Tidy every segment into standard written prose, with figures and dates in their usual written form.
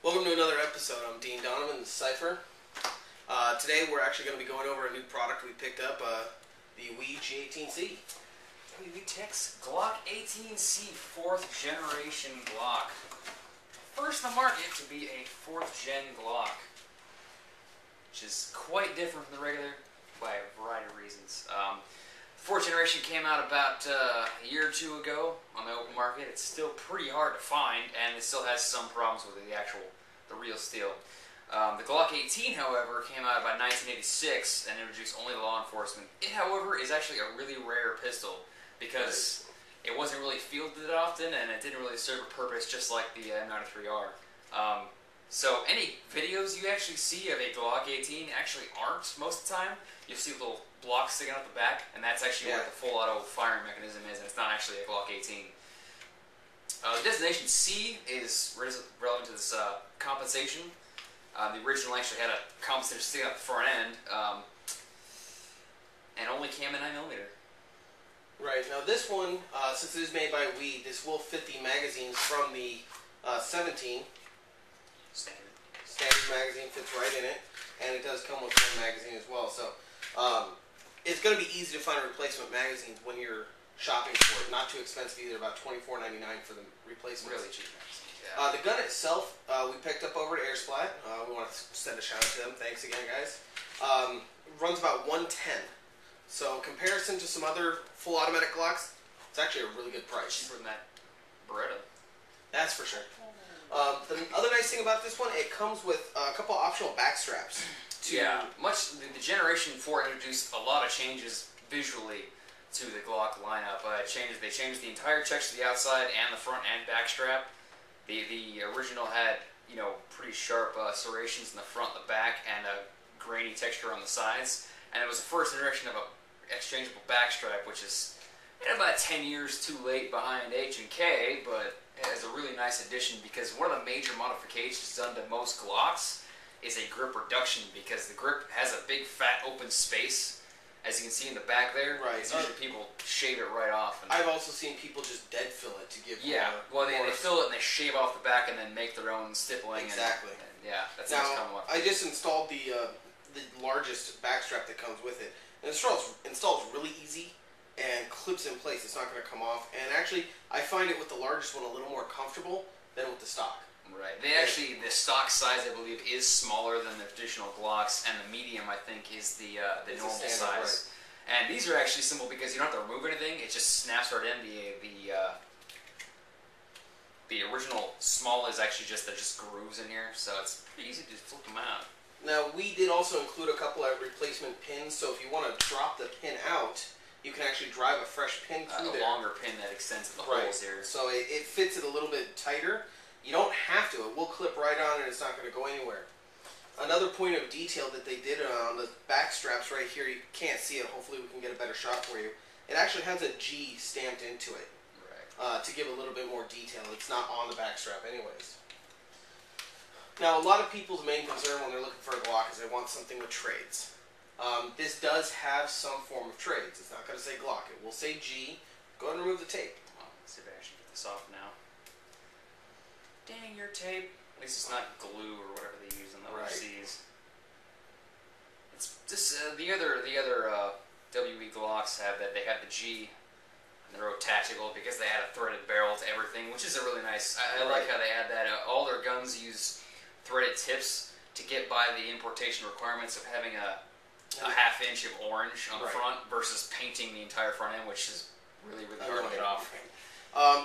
Welcome to another episode. I'm Dean and Cyphre. Today we're actually going to be going over a new product we picked up, the G18c. WeTech's Glock 18c 4th generation Glock. First in the market to be a 4th gen Glock, which is quite different from the regular by a variety of reasons. 4th generation came out about a year or two ago on the open market. It's still pretty hard to find, and it still has some problems with the real steel. The Glock 18, however, came out about 1986 and introduced only to law enforcement. It, however, is actually a really rare pistol because it wasn't really fielded that often and it didn't really serve a purpose, just like the M93R. So any videos you actually see of a Glock 18 actually aren't most of the time. You'll see little blocks sticking out the back, and that's actually what the full auto firing mechanism is, and it's not actually a Glock 18. The designation C is relevant to this compensation. The original actually had a compensator sticking out the front end, and only came in 9mm. Right, now this one, since it is made by this will fit the magazines from the 17. Standard magazine fits right in it, and it does come with one magazine as well. So it's going to be easy to find replacement magazines when you're shopping for it. Not too expensive either, about $24.99 for the replacement. Really cheap magazines. Yeah. The gun itself, we picked up over at Airsoft. We want to send a shout out to them. Thanks again, guys. Runs about 110. So comparison to some other full automatic Glocks, it's actually a really good price. Cheaper than that Beretta. That's for sure. The other nice thing about this one, it comes with a couple optional back straps. The Generation 4 introduced a lot of changes visually to the Glock lineup. They changed the entire checks to the outside and the front and back strap. The original had, pretty sharp serrations in the front and the back and a grainy texture on the sides. And it was the first introduction of a exchangeable back strap, which is about 10 years too late behind H&K, but is a really nice addition because one of the major modifications done to most Glocks is a grip reduction, because the grip has a big fat open space, as you can see in the back there. Right. Usually people shave it right off. And I've also seen people just dead fill it to give they fill it and they shave off the back and then make their own stippling. Exactly. That's the most common one. I just installed the largest back strap that comes with it. And it installs really easy and clips in place. It's not going to come off. And actually, I find it with the largest one a little more comfortable than with the stock. Right. The stock size, I believe, is smaller than the traditional Glocks, and the medium, I think, is the normal size. Right. And these are actually simple because you don't have to remove anything. It just snaps right in. The original small is actually just grooves in here, so it's pretty easy to just flip them out. Now, we did also include a couple of replacement pins, so if you want to drop the pin out, you can actually drive a fresh pin through there. A longer pin that extends to the holes here. So it fits it a little bit tighter. You don't have to. It will clip right on and it's not going to go anywhere. Another point of detail that they did on the back straps right here, you can't see it. Hopefully we can get a better shot for you. It actually has a G stamped into it. Right. To give a little bit more detail. It's not on the back strap anyways. Now, a lot of people's main concern when they're looking for a Glock is they want something with trades. This does have some form of trades. It's not going to say Glock. It will say G. Go ahead and remove the tape. Let's see if I actually get this off now. Dang your tape. At least it's not glue or whatever they use in the overseas. It's just the other WE Glocks have that. They have the G and the Road Tactical because they had a threaded barrel to everything, which is a really nice. I like how they add that. All their guns use threaded tips to get by the importation requirements of having a ½ inch of orange on the front versus painting the entire front end, which is really hard to get off.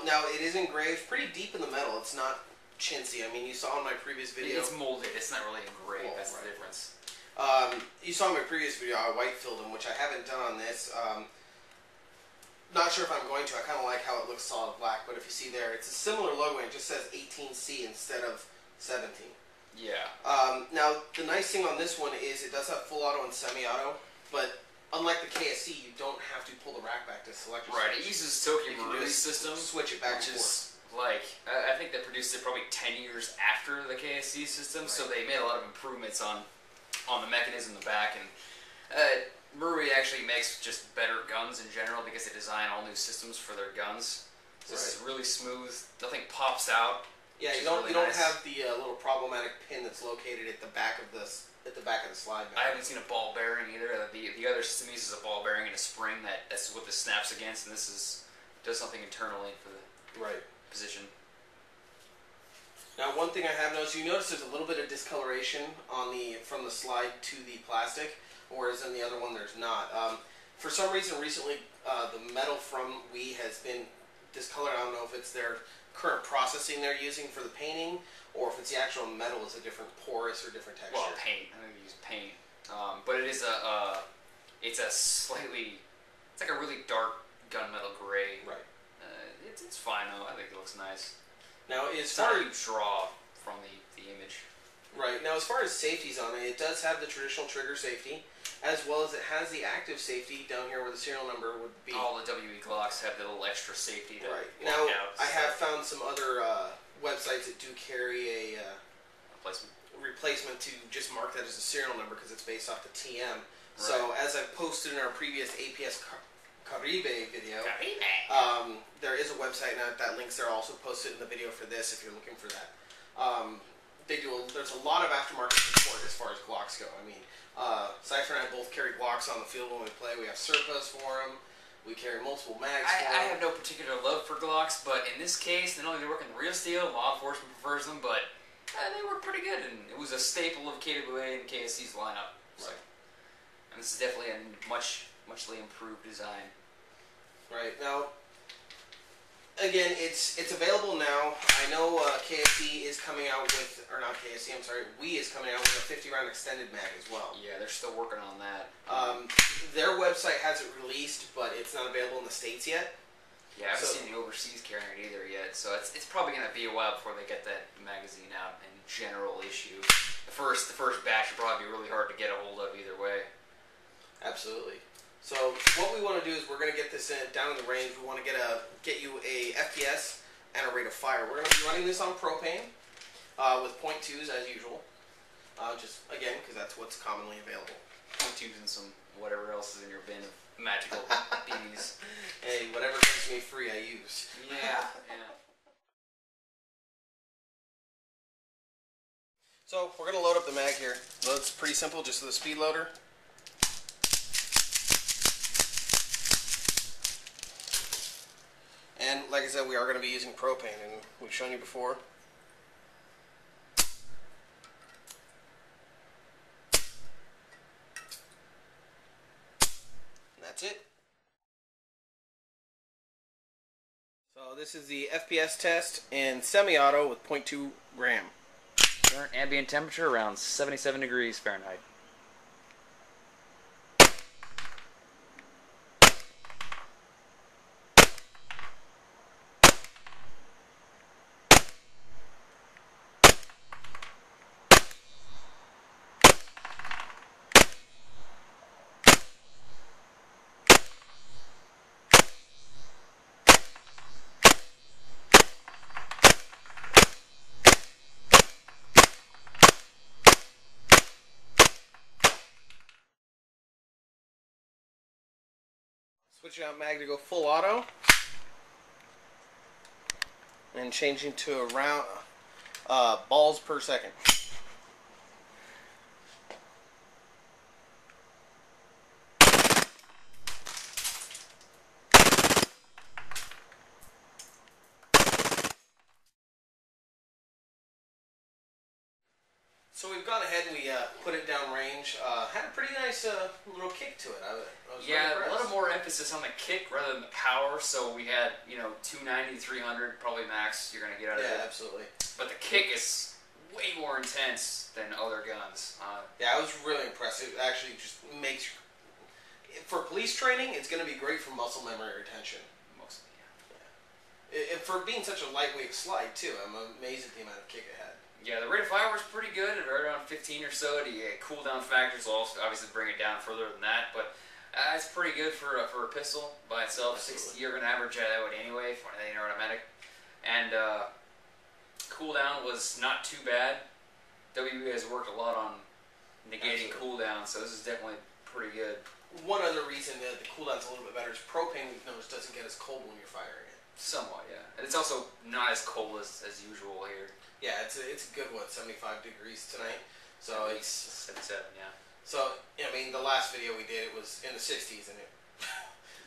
Now, it is engraved pretty deep in the metal. It's not chintzy. I mean, you saw in my previous video. It's molded. It's not really engraved. That's the difference. You saw in my previous video, I white filled them, which I haven't done on this. Not sure if I'm going to. I kind of like how it looks solid black, but if you see there, it's a similar logo. It just says 18C instead of 17. Yeah. Now, the nice thing on this one is it does have full auto and semi-auto, but unlike the KSC, you don't have to pull the rack back to select your switch. It uses Tokyo GuRu's system, switch it back which is like, I think they produced it probably 10 years after the KSC system, so they made a lot of improvements on the mechanism in the back, and GuRu actually makes just better guns in general because they design all new systems for their guns. So this is really smooth. Nothing pops out. Yeah, you don't have the little problematic pin that's located at the back of the slide bag. I haven't seen a ball bearing either. The other system uses a ball bearing and a spring that's what this snaps against, and this does something internally for the position. Now, one thing I have noticed, you notice there's a little bit of discoloration from the slide to the plastic, whereas in the other one there's not. For some reason, recently the metal from WE has been discolored. I don't know if it's their current processing they're using for the painting, or if it's the actual metal is a different porous or different texture. Well, paint. I think they use paint, but it is it's like a really dark gunmetal gray. Right. It's fine though. I think it looks nice. Now, it's not a huge draw from the image. Right. Now, as far as safeties on it, it does have the traditional trigger safety, as well as it has the active safety down here where the serial number would be. All the WE Glocks have the little extra safety to now, out. I have found some other websites that do carry a replacement to just mark that as a serial number because it's based off the TM. Right. So, as I've posted in our previous APS Caribe video, there is a website now that links there. Also posted in the video for this if you're looking for that. There's a lot of aftermarket support as far as Glocks go. I mean, Cyphre and I both carry Glocks on the field when we play. We have Serpas for them. We carry multiple mags for them. I have no particular love for Glocks, but in this case, not only do they work in real steel, law enforcement prefers them, but they work pretty good, and it was a staple of KWA and KSC's lineup. So. Right. And this is definitely a muchly improved design. Right. Now, again, it's available now. I know KSC is coming out with, or not KSC, I'm sorry, WE is coming out with a 50-round extended mag as well. Yeah, they're still working on that. Their website has it released, but it's not available in the States yet. Yeah, I haven't seen the overseas carrying it either yet, so it's probably going to be a while before they get that magazine out in general issue. The first batch will probably be really hard to get a hold of either way. Absolutely. So what we want to do is we're going to get this down in the range. We want to get you a FPS and a rate of fire. We're going to be running this on propane with .2s as usual. Just again because that's what's commonly available. .2s and some whatever else is in your bin of magical BBs. Hey, whatever comes to me free, I use. Yeah. So we're going to load up the mag here. It's pretty simple, just with a speed loader. And like I said, we are going to be using propane, and we've shown you before. And that's it. So this is the FPS test in semi-auto with 0.2 gram. Current ambient temperature around 77 degrees Fahrenheit. Switching out mag to go full auto, and changing to around balls per second. So we've gone ahead and we put it down range. Had a pretty nice little kick to it. I was yeah, really a little more emphasis on the kick rather than the power. So we had 290, 300 probably max you're gonna get out of it. Yeah, absolutely. But the kick is way more intense than other guns. Yeah, I was really impressed. It actually just makes for police training. It's gonna be great for muscle memory retention. Mostly, yeah. For being such a lightweight slide too, I'm amazed at the amount of kick it had. Yeah, the rate of fire was pretty good, at right around 15 or so. The cooldown factors will also obviously bring it down further than that, but it's pretty good for a pistol by itself. Absolutely. 60, you're going to average that out anyway for anything automatic. And cooldown was not too bad. WE has worked a lot on negating cooldown, so this is definitely pretty good. One other reason that the cooldown's a little bit better is propane, we've noticed, doesn't get as cold when you're firing it. Somewhat, yeah. And it's also not as cold as usual here. Yeah, it's a good 75 degrees tonight. So it's 77, yeah. So I mean, the last video we did, it was in the 60s, and it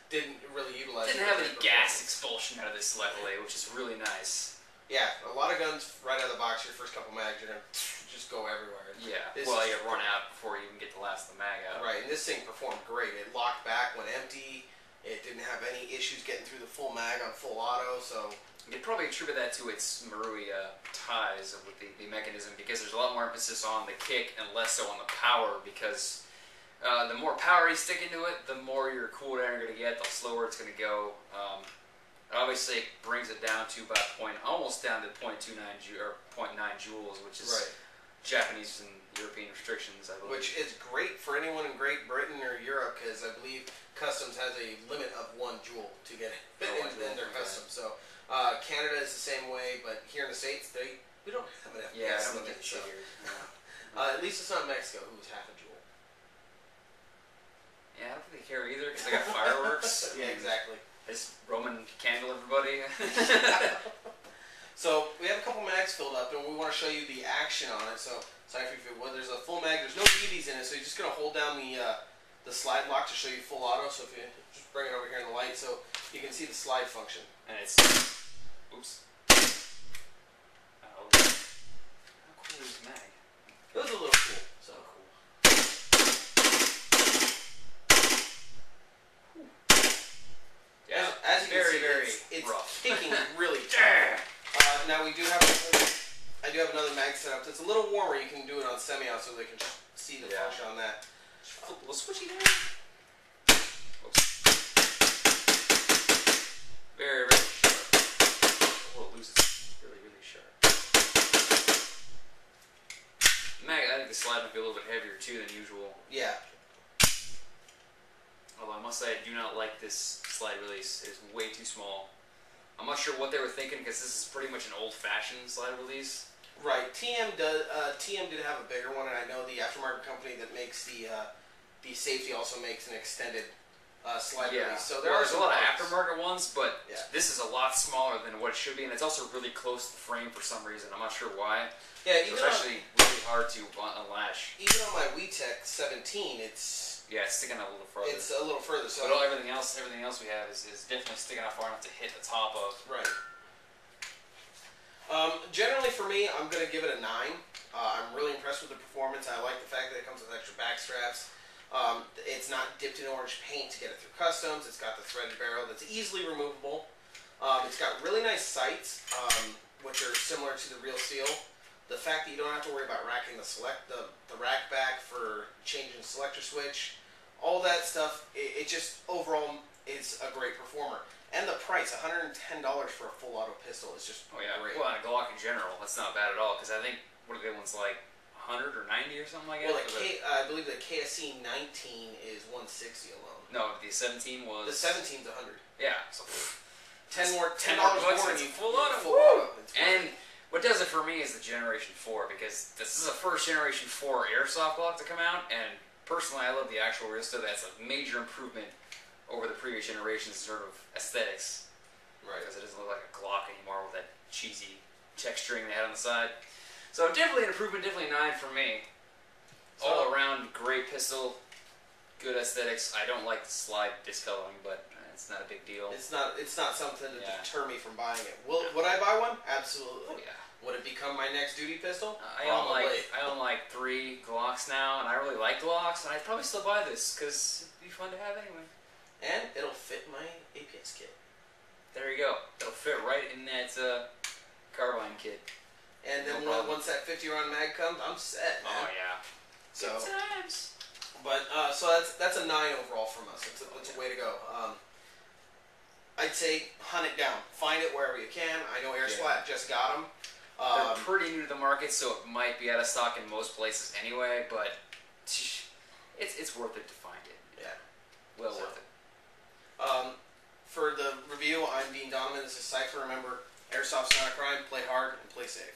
didn't really utilize. Didn't have any gas expulsion out of this, luckily, which is really nice. Yeah, a lot of guns right out of the box. Your first couple mags, you're gonna just go everywhere. Yeah. Well, you run out before you even get the last of the mag out. Right, and this thing performed great. It locked back when empty. It didn't have any issues getting through the full mag on full auto, so... You'd probably attribute that to its Marui ties with the mechanism, because there's a lot more emphasis on the kick and less so on the power, because the more power you stick into it, the more your cooldown you're going to get, the slower it's going to go. Obviously, it brings it down to about almost down to 0.29 or 0.9 joules, which is Japanese and European restrictions, I believe. Which is great for anyone in Great Britain or Europe, because I believe Customs has a limit of 1 joule to get it in their customs. So Canada is the same way, but here in the States, we don't have an FPS limit. So. At least it's not Mexico, who's half a joule. Yeah, I don't think they care either, because they got fireworks. Yeah, exactly. They just Roman candle everybody. So we have a couple mags filled up, and we want to show you the action on it. So Cyphre, there's a full mag. There's no BBs in it, so you're just gonna hold down the slide lock to show you full auto. So if you just bring it over here in the light, so you can see the slide function. And it's oops. Oh, how cool is mag? It was a little cool. So cool. Yeah, as you can see, it's rough. kicking really tough. Now we do have I do have another mag set up. It's a little warmer. You can do it on semi-auto so they can see the function on that. Flip a little switchy there. Oops. Very sharp. A little loose. Really sharp. Mag, I think the slide might be a little bit heavier too than usual. Yeah. Although I must say, I do not like this slide release. It is way too small. I'm not sure what they were thinking, because this is pretty much an old-fashioned slide release. Right. TM did have a bigger one, and I know the aftermarket company that makes the safety also makes an extended slide release. So there's a lot of aftermarket ones, but yeah. This is a lot smaller than what it should be, and it's also really close to the frame for some reason. I'm not sure why. Yeah, it's actually really hard to unlash. Even on my WeTech 17, it's sticking out a little further. It's a little further. So but everything else we have is definitely sticking out far enough to hit the top of. Right. Generally for me, I'm going to give it a 9. I'm really impressed with the performance. I like the fact that it comes with extra back straps. It's not dipped in orange paint to get it through customs. It's got the threaded barrel that's easily removable. It's got really nice sights, which are similar to the real steel. The fact that you don't have to worry about racking the rack back for changing the selector switch, all that stuff, it just overall is a great performer. And the price, $110 for a full auto pistol, is just great. Well, and a Glock in general, that's not bad at all, because I think, what are the other ones, like 100 or 90 or something like that? Well, I believe the KSC 19 is 160 alone. No, the 17 was... The 17's 100. Yeah, so... $10 more and you full auto. And what does it for me is the Generation 4, because this is a first Generation 4 Airsoft Glock to come out, and personally I love the actual real stuff. That's a major improvement over the previous generation's sort of aesthetics. Right. Because it doesn't look like a Glock anymore with that cheesy texturing they had on the side. So definitely an improvement, definitely a 9 for me. All around great pistol, good aesthetics. I don't like the slide discoloring, but it's not a big deal. It's not something to deter me from buying it. Would I buy one? Absolutely. Oh, yeah. Would it become my next duty pistol? I own like 3 Glocks now, and I really like Glocks, and I'd probably still buy this because it'd be fun to have anyway. And it'll fit my APS kit. There you go. It'll fit right in that carbine kit. And then once that 50-round mag comes, I'm set, man. Oh yeah. So. Good times. But so that's a 9 overall from us. It's a way to go. I'd say hunt it down. Find it wherever you can. I know Airsplat just got them. They're pretty new to the market, so it might be out of stock in most places anyway, but it's worth it to find it. Yeah. Well worth it. For the review, I'm Dean Donovan. This is Cyphre. Remember, Airsoft's not a crime. Play hard and play safe.